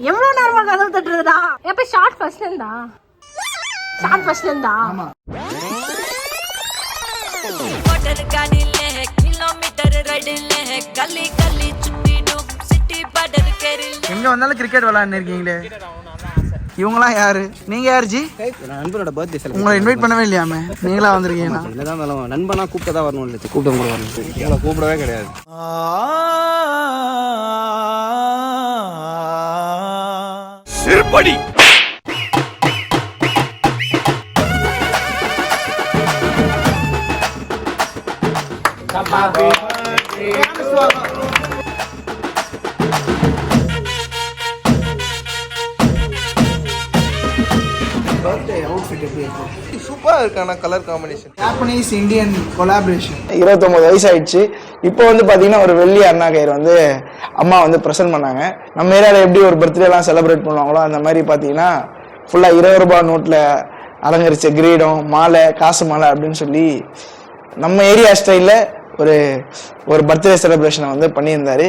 எவ்வளவு நேரமா கதவு தட்டுறதுடா? எப்ப ஷார்ட் ஃபர்ஸ்ட்ல இருந்தா? ஷார்ட் ஃபர்ஸ்ட்ல இருந்தா? ஆமா. வாட்டர் காடில கிலோமீட்டர் ரைடில கல்லி கல்லி சுத்திடும் சிட்டி பார்டர் கேரில். எங்க வந்தாலும் கிரிக்கெட் விளையாடுன்னு இருக்கீங்களே. இவங்கலாம் யாரு? நீங்க யாரு ஜி? நண்பனோட பர்த்டே செலிப்ரேட். உங்களை இன்வைட் பண்ணவே இல்லையாமே? நீங்களா வந்திருக்கீங்களா? என்னதான் வேணும், நண்பனா கூப்பிட்டதா வரணும் இல்லை, கூப்பிட்டு கூட வரணும். ஏன்னா கூப்பிடவே கிடையாது. சிறுபடி சூப்பராக இருக்கான colour combination. Japanese Indian collaboration. 29 வயசு ஆயிடுச்சு. இப்போ வந்து பார்த்தீங்கன்னா ஒரு வெள்ளி அண்ணா கயிறு வந்து அம்மா வந்து ப்ரெசென்ட் பண்ணாங்க. நம்ம ஏரியாவில் எப்படி ஒரு பர்த்டேலாம் செலிப்ரேட் பண்ணுவாங்களோ அந்த மாதிரி பார்த்தீங்கன்னா ஃபுல்லாக 20 ரூபாய் நோட்டில் அலங்கரிச்ச கிரீடம், மாலை, காசு மாலை அப்படின்னு சொல்லி நம்ம ஏரியா ஸ்டைலில் ஒரு பர்த்டே செலிப்ரேஷனை வந்து பண்ணியிருந்தாரு.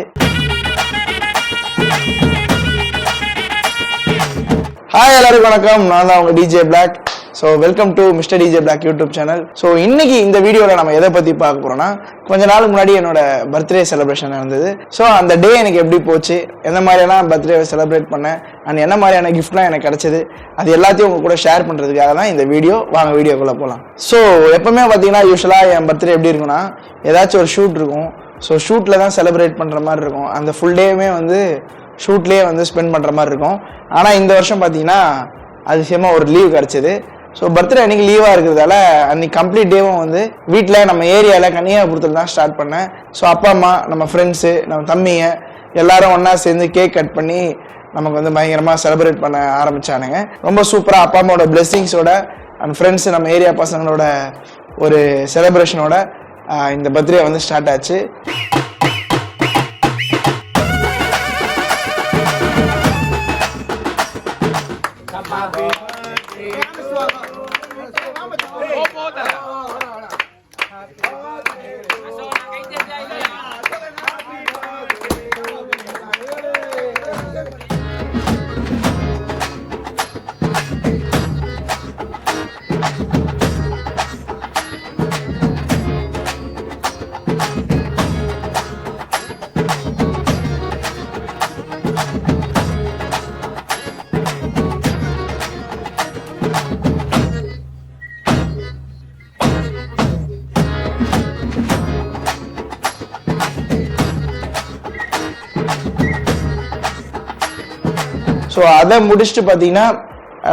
ஹாய் எல்லாருக்கும் வணக்கம், நான் தான் உங்க DJ Black. So welcome to mister DJ Black YouTube channel. So இன்னைக்கு இந்த வீடியோவில் நம்ம எதை பற்றி பார்க்க போகிறோம்னா, கொஞ்ச நாளுக்கு முன்னாடி என்னோட பர்த்டே செலிப்ரேஷன் நடந்தது. ஸோ அந்த டே எனக்கு எப்படி போச்சு, எந்த மாதிரியெல்லாம் பர்த்டே செலிப்ரேட் பண்ணேன், அண்ட் என்ன மாதிரியான கிஃப்ட்லாம் எனக்கு கிடைச்சது, அது எல்லாத்தையும் உங்க கூட ஷேர் பண்ணுறதுக்காக தான் இந்த வீடியோ. வாங்க வீடியோக்குள்ளே போகலாம். ஸோ எப்பவுமே பார்த்தீங்கன்னா யூஸ்வலாக என் பர்த்டே எப்படி இருக்குன்னா, ஏதாச்சும் ஒரு ஷூட் இருக்கும். ஸோ ஷூட்டில் தான் செலிப்ரேட் பண்ணுற மாதிரி இருக்கும். அந்த ஃபுல் டேவுமே வந்து ஷூட்லேயே வந்து ஸ்பெண்ட் பண்ணுற மாதிரி இருக்கும். ஆனால் இந்த வருஷம் பார்த்தீங்கன்னா அதிசயமாக ஒரு லீவ் கிடச்சிது. ஸோ பர்த்டே அன்றைக்கி லீவாக இருக்கிறதால அன்றைக்கி கம்ப்ளீட் டேவும் வந்து வீட்டில் நம்ம ஏரியாவில் கன்னியாகுமரத்தில் தான் ஸ்டார்ட் பண்ணேன். ஸோ அப்பா அம்மா, நம்ம ஃப்ரெண்ட்ஸு, நம்ம தம்பிங்க எல்லாரும் ஒன்றா சேர்ந்து கேக் கட் பண்ணி நமக்கு வந்து பயங்கரமாக செலிப்ரேட் பண்ண ஆரம்பித்தானுங்க. ரொம்ப சூப்பராக அப்பா அம்மாவோட பிளெஸ்ஸிங்ஸோட அண்ட் ஃப்ரெண்ட்ஸு, நம்ம ஏரியா பசங்களோட ஒரு செலிப்ரேஷனோட இந்த பர்த்டே வந்து ஸ்டார்ட் ஆச்சு. ஸோ அதை முடிச்சுட்டு பார்த்தீங்கன்னா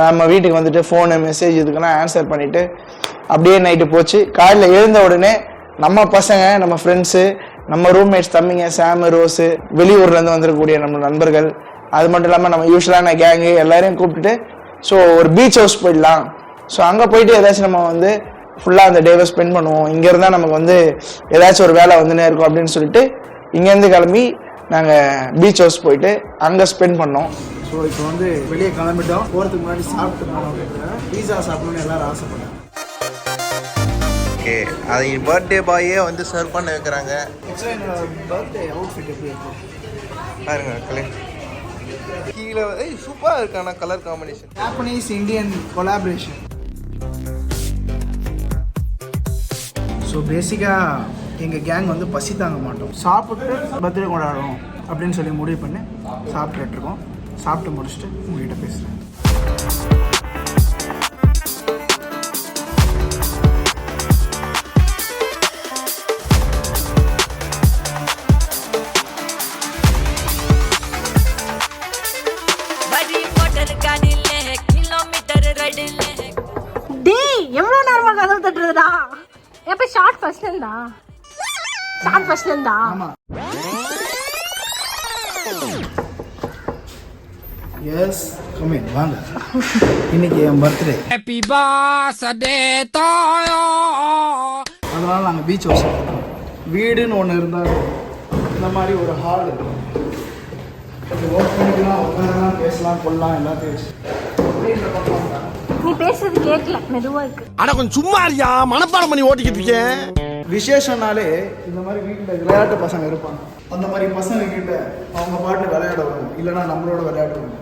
நம்ம வீட்டுக்கு வந்துட்டு ஃபோனு, மெசேஜ் இதுக்கெல்லாம் ஆன்சர் பண்ணிவிட்டு அப்படியே நைட்டு போச்சு. காலையில் எழுந்த உடனே நம்ம பசங்க, நம்ம ஃப்ரெண்ட்ஸு, நம்ம ரூம்மேட்ஸ், தம்பிங்க, சாமு, ரோஸு, வெளியூர்லேருந்து வந்துருக்கக்கூடிய நம்ம நண்பர்கள், அது மட்டும் இல்லாமல் நம்ம யூஸ்வலான கேங்கு எல்லாரையும் கூப்பிட்டுட்டு ஸோ ஒரு பீச் ஹவுஸ் போயிடலாம். ஸோ அங்கே போயிட்டு ஏதாச்சும் நம்ம வந்து ஃபுல்லாக அந்த டேவை ஸ்பெண்ட் பண்ணுவோம். இங்கே இருந்தால் நமக்கு வந்து ஏதாச்சும் ஒரு வேலை வந்துன்னே இருக்கும் அப்படின்னு சொல்லிட்டு இங்கேருந்து கிளம்பி நாங்கள் பீச் ஹவுஸ் போயிட்டு அங்கே ஸ்பெண்ட் பண்ணோம். ஸோ இப்போ வந்து வெளியே கிளம்பிட்டோம். போகிறதுக்கு முன்னாடி சாப்பிட்டு போனோம் அப்படின்ற பீஸா சாப்பிடணும்னு எல்லாரும் ஆசைப்பட்டாங்க. ஓகே, அது பர்த்டே பாயே வந்து சர்வ் பண்ண வைக்கிறாங்க. ஆக்சுவலாக என்னோட பர்த்டே அவுட்ஃபிட் எப்படி இருக்கும் பாருங்க, கலர் கீழே சூப்பராக இருக்கான colour combination. Japanese Indian collaboration. So பேசிக்காக எங்கள் கேங் வந்து பசி தாங்க மாட்டோம். சாப்பிட்டு பர்த்டே கொண்டாடுறோம் அப்படின்னு சொல்லி முடிவு பண்ணி சாப்பிட்டுட்டு இருக்கோம். சாப்பிட்டு முடிச்சுட்டு உங்கள்கிட்ட பேசுகிறேன். டேய், எவ்வளவு நேரமா கதவு தட்டுறதுடா? எப்ப ஷார்ட் ஃபர்ஸ்ட்ல இருந்தா? ஷார்ட் ஃபர்ஸ்ட்ல இருந்தா? ஆமா. எஸ், கம் இன், வாங்க. இன்னைக்கு என் birthday. Happy birthday to you. அதனால நாங்கள் பீச் ஹவுஸ் இருக்கோம். வீடுன்னு ஒன்று இருந்தாலும் இந்த மாதிரி ஒரு ஹால் இருக்கும். ஒர்க் பண்ணிக்கலாம், உட்காரலாம், பேசலாம், கொள்ளலாம், எல்லாத்தையும். நீ பேசுறது கேட்கல, மெதுவா இருக்கு. ஆனா கொஞ்சம் சும்மா இருக்கியா, மனப்பாடம் பண்ணி ஓட்டிக்கிட்டு இருக்கேன். விசேஷம்னாலே இந்த மாதிரி வீட்டில் விளையாட்டு பசங்க இருப்பாங்க. அந்த மாதிரி பசங்க கிட்ட அவங்க பாட்டு விளையாடுவாங்க, இல்லைன்னா நம்மளோட விளையாடுவாங்க.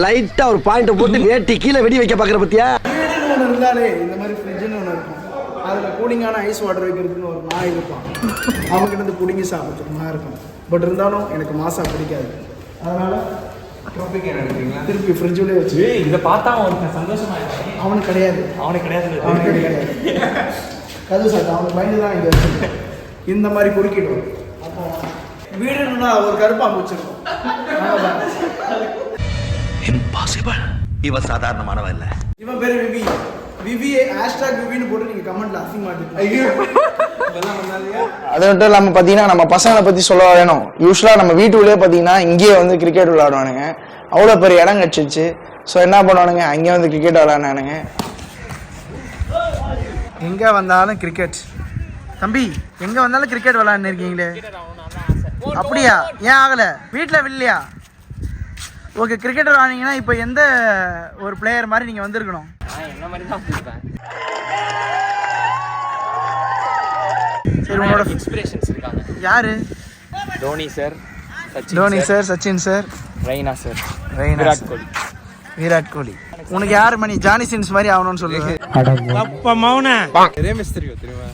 லைட்டா ஒரு பாயிண்ட் போட்டு வேட்டி கீழே வெடி வைக்க பாக்குற பத்தியா? வீடுன்னு ஒன்று இருந்தாலே இந்த மாதிரி ஃப்ரிட்ஜுன்னு ஒன்று இருக்கும். அதில் கூலிங்கான ஐஸ் வாட்டர் வைக்கிறதுக்குன்னு ஒரு நாய் இருப்பான். அவங்ககிட்ட இருந்து பிடிங்கி சாப்பிட்றதுக்கு நல்லா இருக்கும். பட் இருந்தாலும் எனக்கு மாசா பிடிக்காது. அதனால திருப்பி ஃப்ரிட்ஜுலேயே வச்சு இதை பார்த்தா அவனுக்கு சந்தோஷமா இருக்கு. அவனுக்கு கிடையாது. அவனுக்கு கிடையாது. கது சார் அவனுக்கு பயந்து தான் இங்கே வச்சு இந்த மாதிரி குறுக்கிடுவோம். அப்போ வீடுன்னா ஒரு கருப்பாம்பு வச்சிருக்கோம். இம்பாசிபிள். இவன் சாதாரணமானவன் இல்ல. இவன் பேரு விவி. விவிஏ #விவின்னு போட்டு நீங்க கமெண்ட்ல அசிங்கமாட்டீங்க. அது மட்டும் இல்லாமல் பார்த்தீங்கன்னா நம்ம பசங்களை பற்றி சொல்ல வேணும். யூஸ்வலாக நம்ம வீட்டுக்குள்ளேயே பார்த்தீங்கன்னா இங்கேயே வந்து கிரிக்கெட் விளையாடுவானுங்க. அவ்வளோ பெரிய இடம் கிடச்சிச்சு. ஸோ என்ன பண்ணுவானுங்க, அங்கேயே வந்து கிரிக்கெட் விளையாடுனானுங்க. எங்கே வந்தாலும் கிரிக்கெட். தம்பி எங்கே வந்தாலும் கிரிக்கெட் விளையாண்டுருக்கீங்களே, அப்படியா? ஏன் ஆகலை? வீட்டில் வில்லையா? ஓகே, கிரிக்கெட் விளையாடிங்கன்னா இப்போ எந்த ஒரு பிளேயர் மாதிரி நீங்கள் வந்திருக்கணும்? என்ன மாதிரி தான் வந்திருப்பேன். சரி, உங்களோட இன்ஸ்பிரேஷன்ஸ் இருக்காங்க. யாரு? Dhoni sir, Dhoni sir, Sachin sir, Raina sir, Virat Kohli. Virat Kohli. உனக்கு யாரு மணி? ஜானி சின்ஸ் மாதிரி ஆகணும்னு சொல்லுவேன். ரேமஸ்திரியோ தெரியுமா?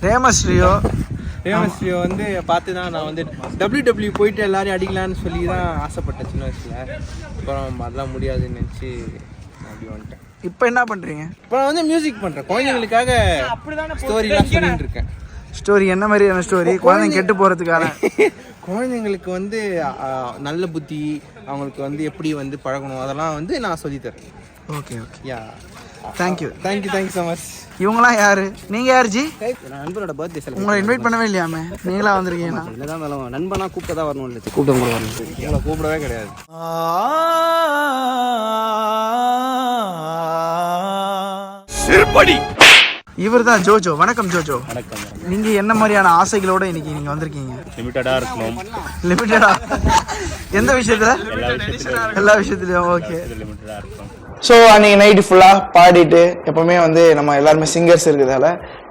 ரேமஸ்ரியா வந்து பார்த்து தான் நான் வந்து WWE போயிட்டு எல்லாரையும் அடிக்கலான்னு சொல்லி தான் ஆசைப்பட்டேன் சின்ன வயசில். அப்புறம் அதெல்லாம் முடியாதுன்னு நினச்சி அப்படி வந்துட்டேன். இப்போ என்ன பண்ணுறீங்க? இப்போ நான் வந்து மியூசிக் பண்ணுறேன். குழந்தைங்களுக்காக ஸ்டோரிலாம் சொல்லிட்டு இருக்கேன். ஸ்டோரி என்ன மாதிரியான ஸ்டோரி? குழந்தைங்க கெட்டு போகிறதுக்கான. குழந்தைங்களுக்கு வந்து நல்ல புத்தி, அவங்களுக்கு வந்து எப்படி வந்து பழகணும், அதெல்லாம் வந்து நான் சொல்லித்தரேன். Okay okay, yeah, thank you so much. இவங்களாம் யாரு? நீங்கள் யார் ஜி? நண்பனோட பர்த்டே செலிப்ரேட். உங்களை இன்வைட் பண்ணவே இல்லையாமே, நீங்களா வந்திருக்கீங்கன்னா? என்னதான் வேணும், நண்பனா கூப்பிட்டா தான் வரணும் இல்லை, கூப்பிட்டு கூட வரணும். எங்களை கூப்பிடவே கிடையாது. சிறுபடி. இவர் தான் ஜோஜோ. வணக்கம் ஜோஜோ. நீங்க என்ன மாதிரியான ஆசைகளோட இன்னைக்கு நீங்க வந்திருக்கீங்க? லிமிட்டடா இருக்கணும். லிமிட்டடா? எந்த விஷயத்துல? எல்லா விஷயத்துலயும். ஓகே. லிமிட்டடா இருக்கணும். ஸோ அன்றைக்கி நைட்டு ஃபுல்லாக பாடிட்டு, எப்போவுமே வந்து நம்ம எல்லாருமே சிங்கர்ஸ் இருக்கிறதால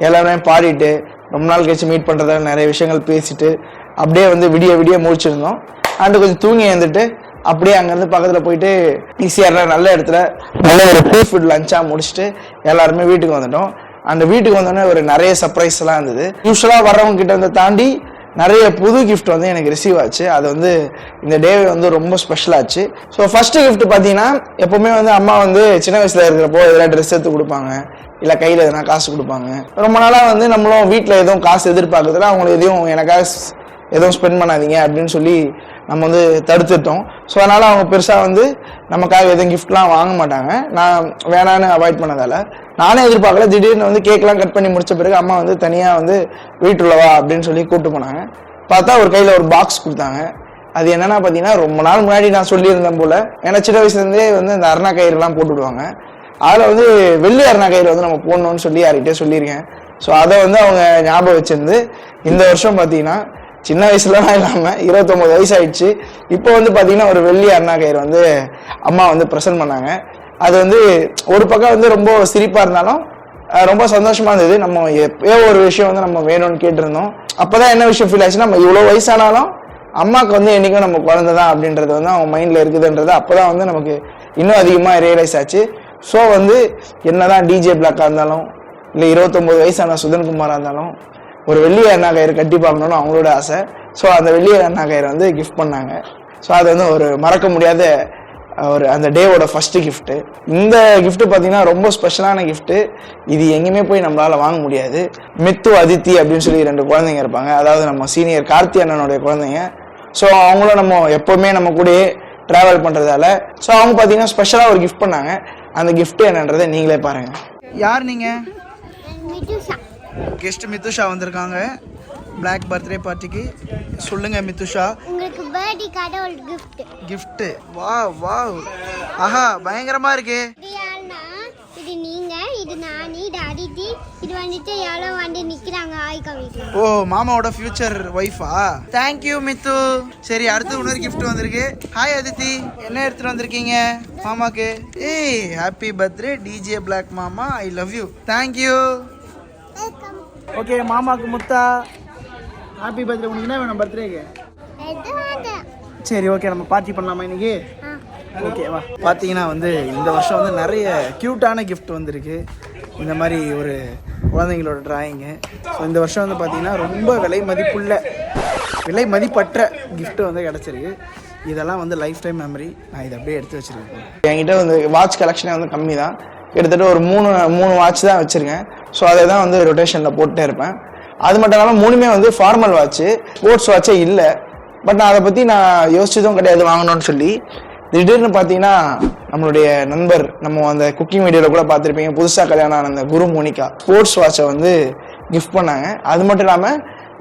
எல்லாருமே பாடிட்டு ரொம்ப நாள் கழிச்சு மீட் பண்ணுறதால நிறைய விஷயங்கள் பேசிட்டு அப்படியே வந்து விடிய முடிச்சிருந்தோம். அண்டு கொஞ்சம் தூங்கி எழுந்துட்டு அப்படியே அங்கேருந்து பக்கத்தில் போயிட்டு ஈஸியாக நல்ல இடத்துல நல்ல ஒரு ஃப்ரீ ஃபுட் லஞ்சாக முடிச்சுட்டு எல்லாருமே வீட்டுக்கு வந்துட்டோம். அந்த வீட்டுக்கு வந்தோடனே ஒரு நிறைய சர்ப்ரைஸ்லாம் இருந்தது. யூஸ்வலாக வர்றவங்க கிட்ட வந்து தாண்டி நிறைய புது கிஃப்ட் வந்து எனக்கு ரிசீவ் ஆச்சு. அது வந்து இந்த டேவே வந்து ரொம்ப ஸ்பெஷலாச்சு. ஸோ ஃபர்ஸ்ட் கிஃப்ட் பார்த்தீங்கன்னா, எப்போவுமே வந்து அம்மா வந்து சின்ன வயசில் இருக்கிறப்போ எதனா ட்ரெஸ் எடுத்து கொடுப்பாங்க, இல்லை கையில் எதனா காசு கொடுப்பாங்க. ரொம்ப நாளாக வந்து நம்மளும் வீட்டில் எதுவும் காசு எதிர்பார்க்கறதுல அவங்களுக்கு எனக்காக எதுவும் ஸ்பெண்ட் பண்ணாதீங்க அப்படின்னு சொல்லி நம்ம வந்து தடுத்துட்டோம். ஸோ அதனால் அவங்க பெருசாக வந்து நமக்காக எதுவும் கிஃப்ட்லாம் வாங்க மாட்டாங்க. நான் வேணான்னு அவாய்ட் பண்ணதால் நானே எதிர்பார்க்கல. திடீர்னு வந்து கேக்லாம் கட் பண்ணி முடிச்ச பிறகு அம்மா வந்து தனியாக வந்து வீட்டுள்ளவா அப்படின்னு சொல்லி கூப்பிட்டு போனாங்க. பார்த்தா ஒரு கையில் ஒரு பாக்ஸ் கொடுத்தாங்க. அது என்னன்னா பார்த்தீங்கன்னா, ரொம்ப நாள் முன்னாடி நான் சொல்லியிருந்தேன் போல். ஏன்னா சின்ன வயசுலேருந்தே வந்து இந்த அருணா கயிறுலாம் போட்டுவிடுவாங்க. அதில் வந்து வெள்ளி அருணா கயிறு வந்து நம்ம போடணும்னு சொல்லி யார்கிட்டே சொல்லியிருக்கேன். ஸோ அதை வந்து அவங்க ஞாபகம் வச்சிருந்து இந்த வருஷம் பார்த்தீங்கன்னா, சின்ன வயசுலலாம் இல்லாமல் 29 வயசு ஆயிடுச்சு, இப்போ வந்து பார்த்தீங்கன்னா ஒரு வெள்ளி அருணா கயிறு வந்து அம்மா வந்து ப்ரெசென்ட் பண்ணாங்க. அது வந்து ஒரு பக்கம் வந்து ரொம்ப சிரிப்பாக இருந்தாலும் ரொம்ப சந்தோஷமாக இருந்தது. நம்ம எப்பயோ ஒரு விஷயம் வந்து நம்ம வேணும்னு கேட்டிருந்தோம். அப்போ தான் என்ன விஷயம் ஃபீல் ஆச்சுன்னா, நம்ம இவ்வளோ வயசானாலும் அம்மாவுக்கு வந்து என்றைக்கும் நம்ம குழந்தை தான் அப்படின்றது வந்து அவங்க மைண்டில் இருக்குதுன்றது அப்போ தான் வந்து நமக்கு இன்னும் அதிகமாக ரியலைஸ் ஆச்சு. ஸோ வந்து என்னதான் டிஜே பிளாக்காக இருந்தாலும், இல்லை 29 வயசான சுதன்குமாராக இருந்தாலும் ஒரு வெள்ளி அருணா கயிறு கட்டி பார்க்கணுன்னு அவங்களோட ஆசை. ஸோ அந்த வெள்ளி அருணா கயிறு வந்து கிஃப்ட் பண்ணாங்க. ஸோ அது வந்து ஒரு மறக்க முடியாத ஒரு அந்த டேவோட ஃபர்ஸ்ட் கிஃப்ட்டு. இந்த கிஃப்ட்டு பார்த்தீங்கன்னா ரொம்ப ஸ்பெஷலான கிஃப்ட்டு. இது எங்கேயுமே போய் நம்மளால் வாங்க முடியாது. மித்து, அதித்தி அப்படின்னு சொல்லி 2 குழந்தைங்க இருப்பாங்க. அதாவது நம்ம சீனியர் கார்த்தி அண்ணனுடைய குழந்தைங்க. ஸோ அவங்களும் நம்ம எப்போவுமே நம்ம கூடயே ட்ராவல் பண்ணுறதால ஸோ அவங்க பார்த்தீங்கன்னா ஸ்பெஷலாக ஒரு கிஃப்ட் பண்ணாங்க. அந்த கிஃப்ட்டு என்னன்றதை நீங்களே பாருங்கள். யார் நீங்க? கெஸ்ட் மித்துஷா வந்திருக்காங்க பிளாக் பர்த்டே பார்ட்டிக்கு. சொல்லுங்க மித்துஷா. உங்களுக்கு பர்த்டேக்காக ஒரு gift. வாவ். ஆஹா, பயங்கரமா இருக்கு. இது நீங்க, இது நானி, இது அதித்தி, இது வந்துட்டு யாரோ வந்து நிக்கிறாங்க ஆயிக்கா வீட்ல. ஓ, மாமாவோட ஃபியூச்சர் ஒய்ஃபா? Thank you Mithu. சரி, அடுத்து இன்னொரு கிஃப்ட் வந்திருக்கு. ஹாய் அதித்தி, என்ன எடுத்துட்டு வந்திருக்கீங்க மாமாக்கு? ஏய், ஹாப்பி பர்த்டே டிஜே பிளாக் மாமா, I love you. Thank you. Okay, மாமாக்கு முத்தா. Happy birthday. உனக்கு என்ன வேணும் பர்த்டேக்கு? சரி ஓகே, நம்ம பார்ட்டி பண்ணலாமா இன்னைக்கு? ஓகேவா? பார்த்தீங்கன்னா வந்து இந்த வருஷம் வந்து நிறைய க்யூட்டான கிஃப்ட் வந்திருக்கு. இந்த மாதிரி ஒரு குழந்தைங்களோட டிராயிங்கு. ஸோ இந்த வருஷம் வந்து பார்த்தீங்கன்னா ரொம்ப விலை மதிப்பற்ற கிஃப்ட் வந்து கிடச்சிருக்கு. இதெல்லாம் வந்து லைஃப் டைம் மெமரி. நான் இதை அப்படியே எடுத்து வச்சுருக்கேன். என்கிட்ட வந்து வாட்ச் கலெக்ஷனே வந்து கம்மி தான். கிட்டத்தட்ட ஒரு மூணு வாட்ச் தான் வச்சுருக்கேன். ஸோ அதை தான் வந்து ரொட்டேஷனில் போட்டுட்டே இருப்பேன். அது மட்டும் இல்லாமல் 3மே வந்து ஃபார்மல் வாட்ச்சு, ஸ்போர்ட்ஸ் வாட்சே இல்லை. பட் நான் அதை பற்றி நான் யோசிச்சதும் கிடையாது வாங்கணும்னு சொல்லி. திடீர்னு பார்த்தீங்கன்னா நம்மளுடைய நண்பர், நம்ம அந்த குக்கிங் வீடியோவில் கூட பார்த்துருப்பீங்க, புதுசாக கல்யாணம் ஆன அந்த குரு மோனிகா ஸ்போர்ட்ஸ் வாட்சை வந்து கிஃப்ட் பண்ணாங்க. அது மட்டும் இல்லாமல்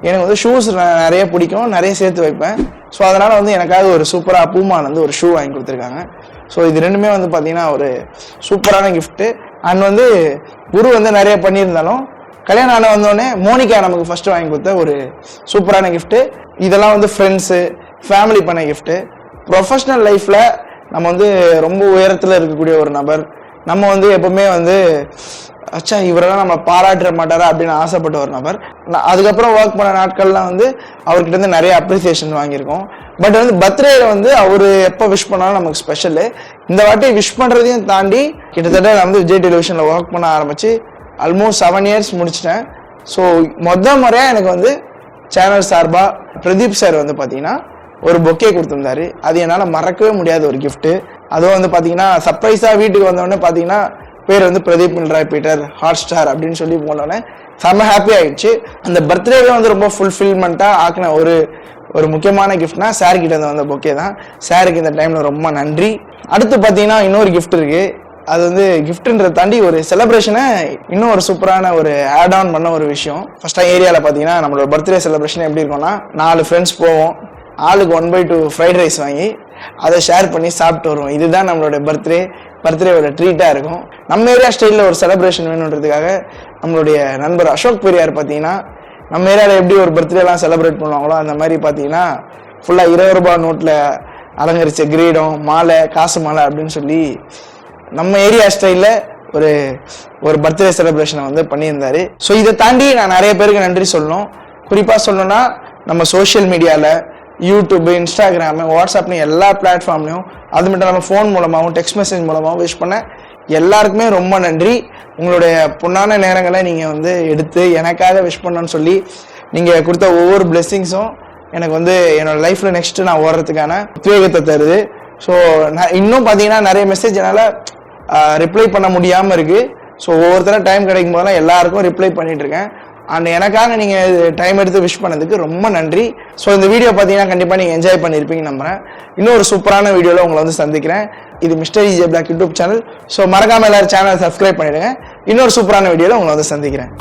எனக்கு வந்து ஷூஸ் நிறைய பிடிக்கும், நிறைய சேர்த்து வைப்பேன். ஸோ அதனால் வந்து எனக்காக ஒரு சூப்பராக பூமான் வந்து ஒரு ஷூ வாங்கி கொடுத்துருக்காங்க. ஸோ இது ரெண்டுமே வந்து பார்த்தீங்கன்னா ஒரு சூப்பரான கிஃப்ட்டு. அண்ட் வந்து குரு வந்து நிறைய பண்ணியிருந்தாலும் கல்யாணம் ஆன வந்தோடனே மோனிகா நமக்கு ஃபஸ்ட்டு வாங்கி கொடுத்த ஒரு சூப்பரான கிஃப்ட்டு. இதெல்லாம் வந்து ஃப்ரெண்ட்ஸு ஃபேமிலி பண்ண கிஃப்ட்டு. ப்ரொஃபஷ்னல் லைஃப்பில் நம்ம வந்து ரொம்ப உயரத்தில் இருக்கக்கூடிய ஒரு நபர், நம்ம வந்து எப்போவுமே வந்து அச்சா இவரெல்லாம் நம்ம பாராட்ட மாட்டாரா அப்படின்னு ஆசைப்பட்ட ஒரு நபர். அதுக்கப்புறம் ஒர்க் பண்ண நாட்கள்லாம் வந்து அவர்கிட்ட இருந்து நிறைய அப்ரிசியேஷன் வாங்கியிருக்கோம். பட் வந்து பர்த்டேல வந்து அவர் எப்போ விஷ் பண்ணாலும் நமக்கு ஸ்பெஷலு. இந்த வாட்டி விஷ் பண்ணுறதையும் தாண்டி கிட்டத்தட்ட நான் வந்து விஜய் டெலிவிஷனில் ஒர்க் பண்ண ஆரம்பித்து ஆல்மோஸ்ட் 7 years முடிச்சிட்டேன். ஸோ முறையாக எனக்கு வந்து சேனல் சார்பாக பிரதீப் சார் வந்து பார்த்தீங்கன்னா ஒரு பொக்கே கொடுத்துருந்தாரு. அது என்னால் மறக்கவே முடியாத ஒரு கிஃப்ட்டு. அதுவும் வந்து பார்த்தீங்கன்னா சர்ப்ரைஸாக வீட்டுக்கு வந்தோடனே பார்த்தீங்கன்னா பேர் வந்து Pradeep Milroy Peter hot star அப்படின்னு சொல்லி போனோடனே செம்ம ஹாப்பி ஆயிடுச்சு. அந்த பர்த்டேவே வந்து ரொம்ப ஃபுல்ஃபில்மெண்ட்டாக ஆக்கின ஒரு முக்கியமான கிஃப்ட்னா சார் கிட்ட வந்த பொக்கே தான். சாருக்கு இந்த டைமில் ரொம்ப நன்றி. அடுத்து பார்த்தீங்கன்னா இன்னொரு கிஃப்ட் இருக்குது. அது வந்து கிஃப்ட்ன்றதை தாண்டி ஒரு செலிப்ரேஷனை இன்னும் ஒரு சூப்பரான ஒரு ஆட் ஆன் பண்ண ஒரு விஷயம். ஃபர்ஸ்ட்டாக ஏரியாவில் பார்த்தீங்கன்னா நம்மளோட பர்த்டே செலிப்ரேஷன் எப்படி இருக்கும்னா 4 ஃப்ரெண்ட்ஸ் போவோம், ஆளுக்கு 1/2 ஃப்ரைட் ரைஸ் வாங்கி அதை ஷேர் பண்ணி சாப்பிட்டு வருவோம். இதுதான் நம்மளோட பர்த்டேவோட ட்ரீட்டாக இருக்கும். நம்ம ஏரியா ஸ்டைலில் ஒரு செலிப்ரேஷன் வேணுன்றதுக்காக நம்மளுடைய நண்பர் அசோக் பெரியார் பார்த்தீங்கன்னா நம்ம ஏரியாவில் எப்படி ஒரு பர்த்டேலாம் செலிப்ரேட் பண்ணுவாங்களோ அந்த மாதிரி பார்த்தீங்கன்னா ஃபுல்லாக 20 ரூபாய் நோட்டில் அலங்கரித்த கிரீடம், மாலை, காசு மாலை அப்படின்னு சொல்லி நம்ம ஏரியா ஸ்டைலில் ஒரு பர்த்டே செலிப்ரேஷனை வந்து பண்ணியிருந்தாரு. ஸோ இதை தாண்டி நான் நிறைய பேருக்கு நன்றி சொல்லணும். குறிப்பாக சொல்லணும்னா நம்ம சோஷியல் மீடியாவில் யூடியூப், இன்ஸ்டாகிராமு, வாட்ஸ்அப்னு எல்லா பிளாட்ஃபார்ம்லையும், அது மட்டும் இல்லாமல் ஃபோன் மூலமாகவும் டெக்ஸ்ட் மெசேஜ் மூலமாகவும் விஷ் பண்ண எல்லாருக்குமே ரொம்ப நன்றி. உங்களுடைய பொன்னான நேரங்களை நீங்கள் வந்து எடுத்து எனக்காக விஷ் பண்ணணும்னு சொல்லி நீங்கள் கொடுத்த ஒவ்வொரு பிளெஸ்ஸிங்ஸும் எனக்கு வந்து என்னோடய லைஃப்பில் நெக்ஸ்ட்டு நான் ஓடுறதுக்கான உத்வேகத்தை தருது. ஸோ இன்னும் பார்த்தீங்கன்னா நிறைய மெசேஜ் என்னால் ரிப்ளை பண்ண முடியாமல் இருக்குது. ஸோ ஒவ்வொருத்தரும் டைம் கிடைக்கும் போதெல்லாம் எல்லாருக்கும் ரிப்ளை பண்ணிகிட்ருக்கேன். அண்ட் எனக்காக நீங்கள் டைம் எடுத்து விஷ் பண்ணதுக்கு ரொம்ப நன்றி. ஸோ இந்த வீடியோ பார்த்தீங்கன்னா கண்டிப்பாக நீங்கள் என்ஜாய் பண்ணியிருப்பீங்கன்னு நம்புகிறேன். இன்னொரு சூப்பரான வீடியோவில் உங்களை வந்து சந்திக்கிறேன். இது mister DJ Black YouTube channel. So மறக்காமல் எல்லாரும் சேனலை சப்ஸ்கிரைப் பண்ணிவிடுங்க. இன்னொரு சூப்பரான வீடியோவில் உங்களை வந்து சந்திக்கிறேன்.